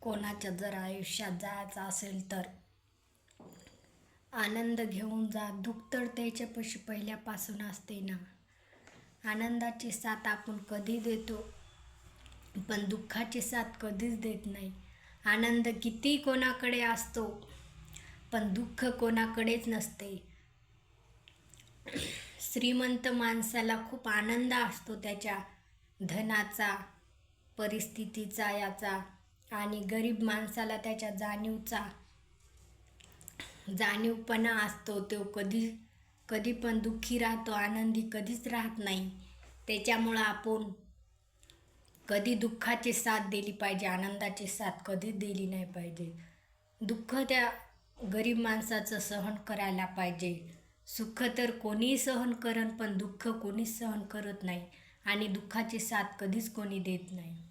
कोणाच्या जर आयुष्यात जायचं असेल तर आनंद घेऊन जा. दुःख तर त्याच्यापाशी पहिल्यापासून असते ना. आनंदाची साथ आपण कधी देतो, पण दुःखाची साथ कधीच देत नाही. आनंद किती कोणाकडे असतो, पण दुःख कोणाकडेच नसते. श्रीमंत माणसाला खूप आनंद असतो त्याच्या धनाचा, परिस्थितीचा याचा, आणि गरीब माणसाला त्याच्या जाणीवपणा असतो. तो कधी पण दुःखी राहतो, आनंदी कधीच राहत नाही. त्याच्यामुळं आपण कधी दुःखाची साथ दिली पाहिजे, आनंदाची साथ कधीच दिली नाही पाहिजे. दुःख त्या गरीब माणसाचं सहन करायला पाहिजे. सुख तर कोणीही सहन करन, पण दुःख कोणीच सहन करत नाही, आणि दुःखाची साथ कधीच कोणी देत नाही.